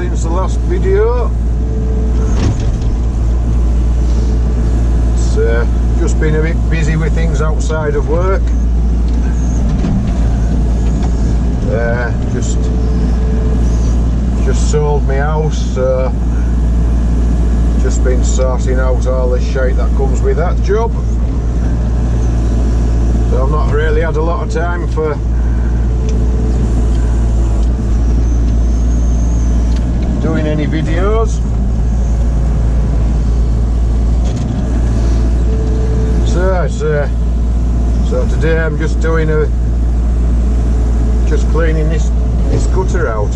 since the last video. It's just been a bit busy with things outside of work. Just sold my house, just been sorting out all the shite that comes with that job. So I've not really had a lot of time for doing any videos. So today I'm just doing just cleaning this gutter out.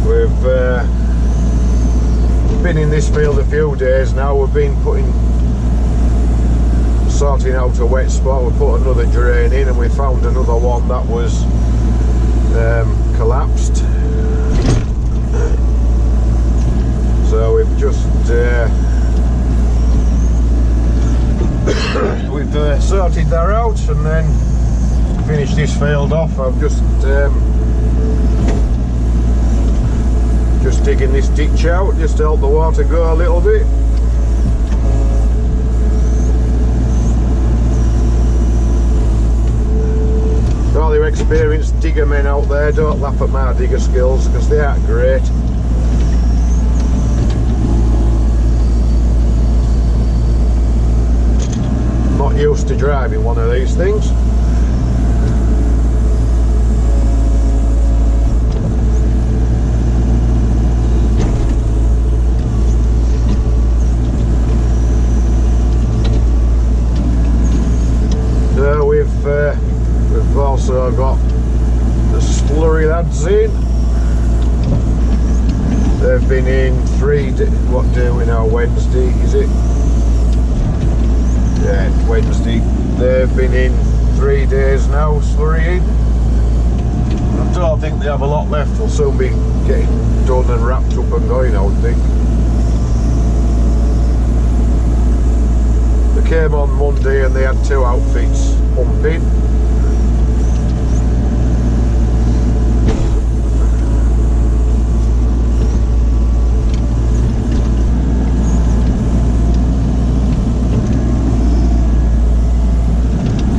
We've been in this field a few days now. We've been sorting out a wet spot. We put another drain in and we found another one that was collapsed. So we've just sorted that out and then finished this field off. I'm just digging this ditch out just to help the water go a little bit. For all you experienced digger men out there, don't laugh at my digger skills because they aren't great. Not used to driving one of these things. So we've also got the slurry lads in. They've been in 3 days. What day are we now? Wednesday, is it? Yeah, Wednesday. They've been in 3 days now, slurrying. I don't think they have a lot left. They'll soon be getting done and wrapped up and going, I would think. They came on Monday and they had 2 outfits pumping.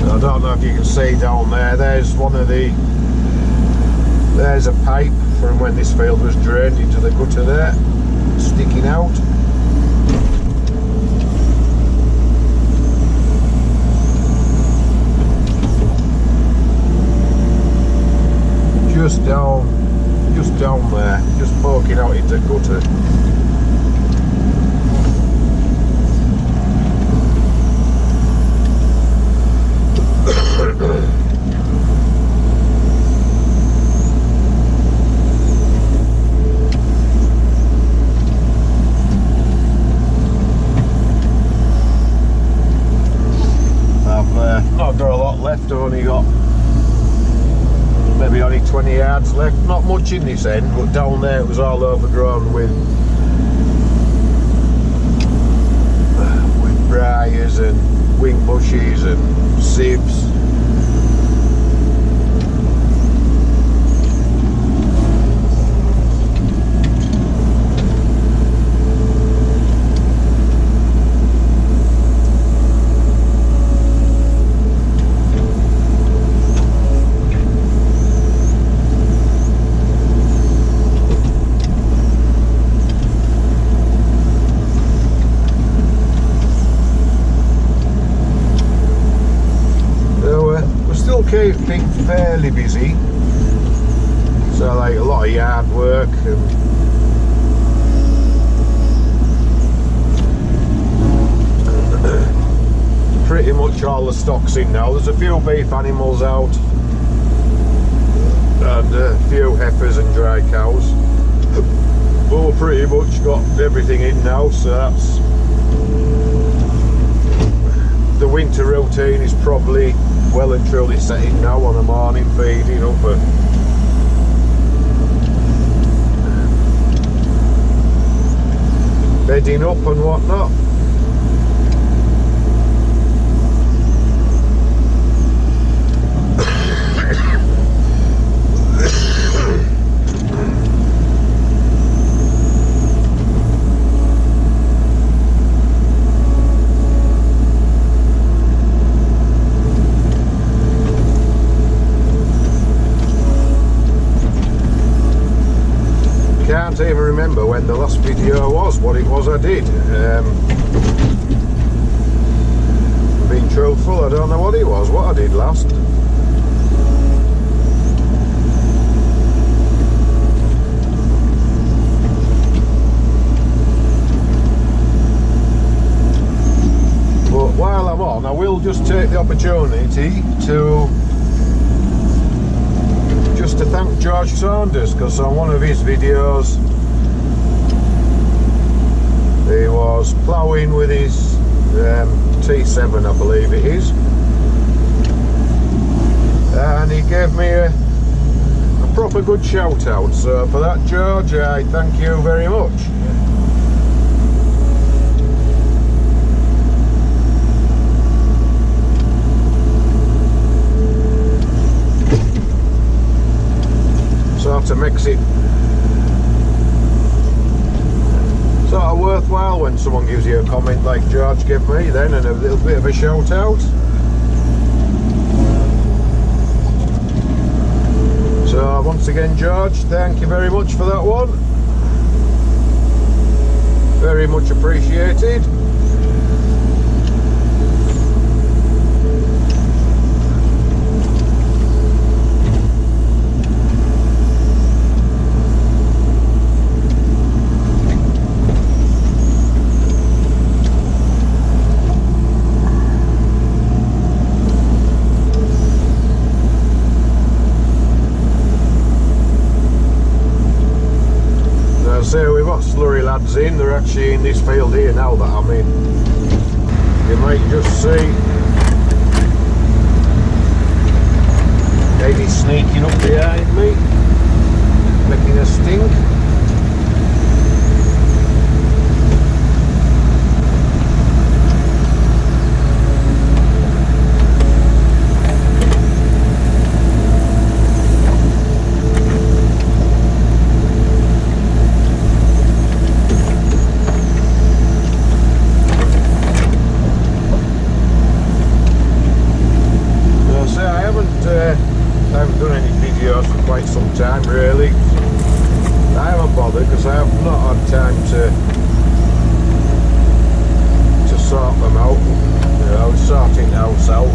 I don't know if you can see down there, there's a pipe from when this field was drained into the gutter there, sticking out. Just down there, just poking out into gutter. I've not got a lot left. I've only got maybe only 20 yards left. Not much in this end, but down there it was all overgrown with briars and wing bushes and sieves. Keeping fairly busy, so like a lot of yard work and pretty much all the stock's in now. There's a few beef animals out and a few heifers and dry cows, but we've pretty much got everything in now, so that's the winter routine is probably well and truly setting now on a morning, feeding up and bedding up and whatnot. even remember when the last video was, what it was I did. Being truthful, I don't know what it was, what I did last. But while I'm on, I will just take the opportunity to thank George Saunders, because on one of his videos he was ploughing with his T7, I believe it is, and he gave me a proper good shout out. So for that, George, I thank you very much. Sort of makes it sort of worthwhile when someone gives you a comment like George gave me then, and a little bit of a shout out. So once again, George, thank you very much for that one. Very much appreciated. So we've got slurry lads in, they're actually in this field here now that I'm in. You might just see Eddie sneaking up behind me, making a stink. I haven't done any videos for quite some time really. I haven't bothered because I have not had time to sort them out. You know, sorting the house out.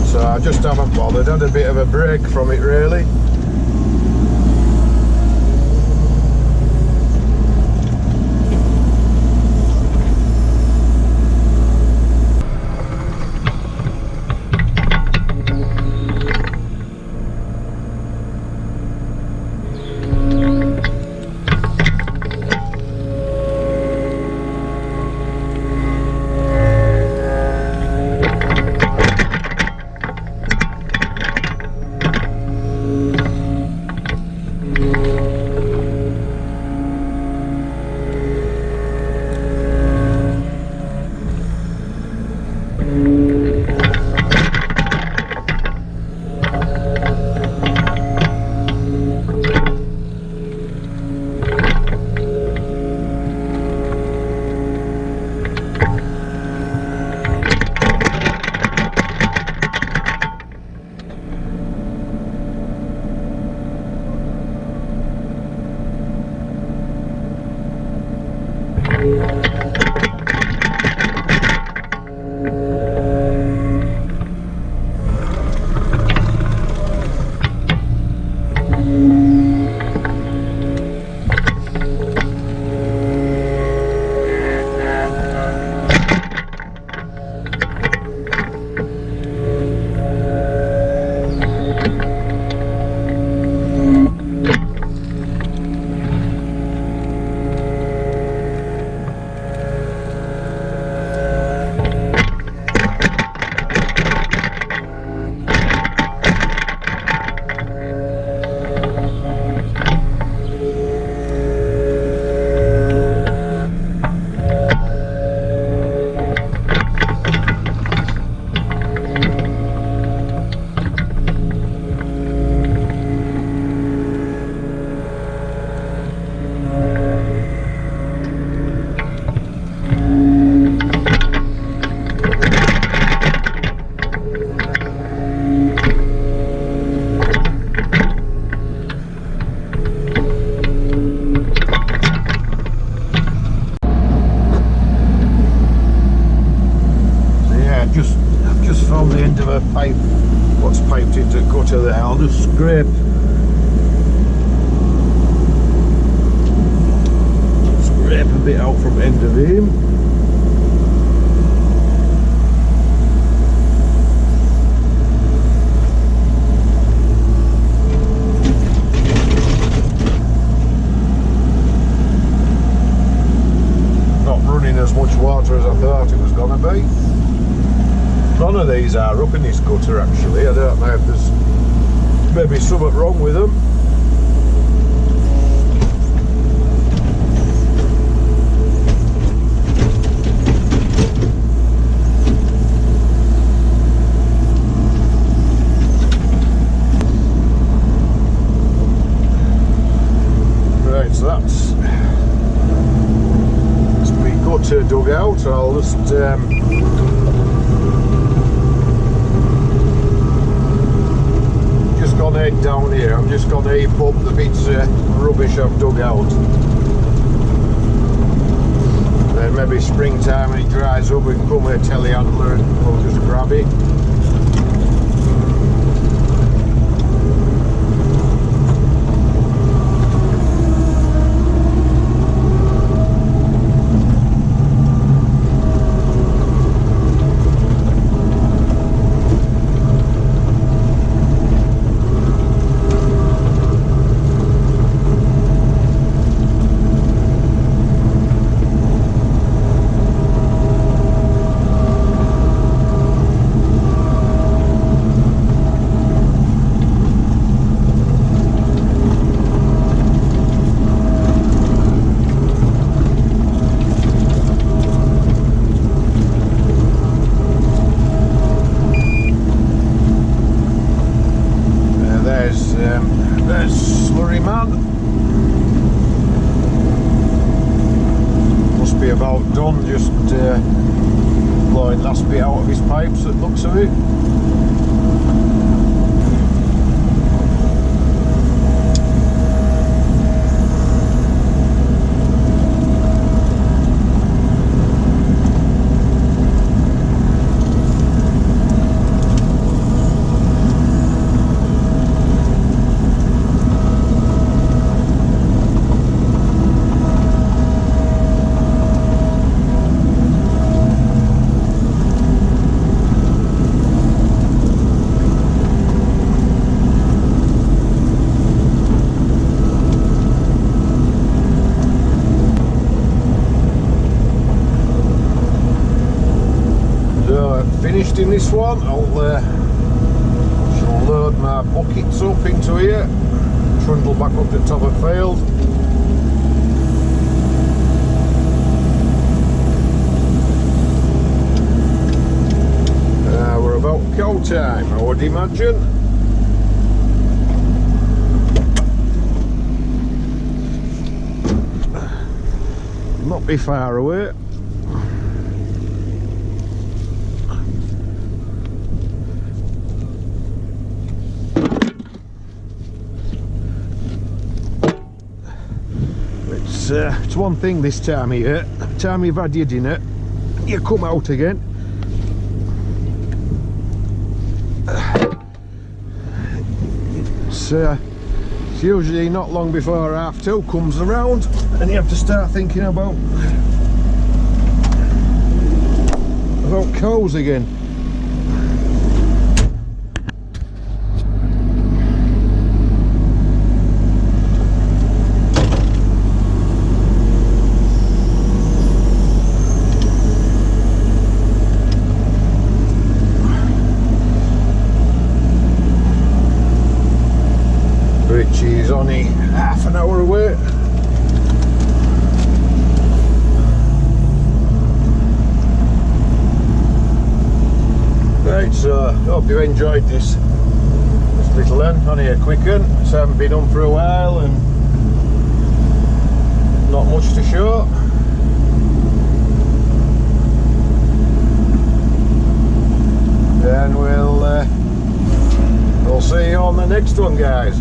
So I just haven't bothered. Had a bit of a break from it really. to there. I'll just scrape a bit out from end of him. Not running as much water as I thought it was going to be. None of these are up in this gutter actually. I don't know if there's maybe something wrong with them. Right, so that's my gutter dug out. I'll just gonna head down here. I'm just gonna heap up the bits of rubbish I've dug out. Then maybe springtime when it dries up we can come with a telehandler and we'll just grab it. There's Slurry Man. Must be about done, just blowing last bit out of his pipes at looks of it. Finished in this one. I'll shall load my buckets up into here, trundle back up the top of the field. We're about cow time, I would imagine. Not be far away. It's one thing this time of year, time you've had your dinner, you come out again. It's usually not long before 2:30 comes around and you have to start thinking about cows again. She's only half an hour away. Right, so hope you enjoyed this little one. Only a quick one. This haven't been on for a while and not much to show. And we'll see you on the next one, guys.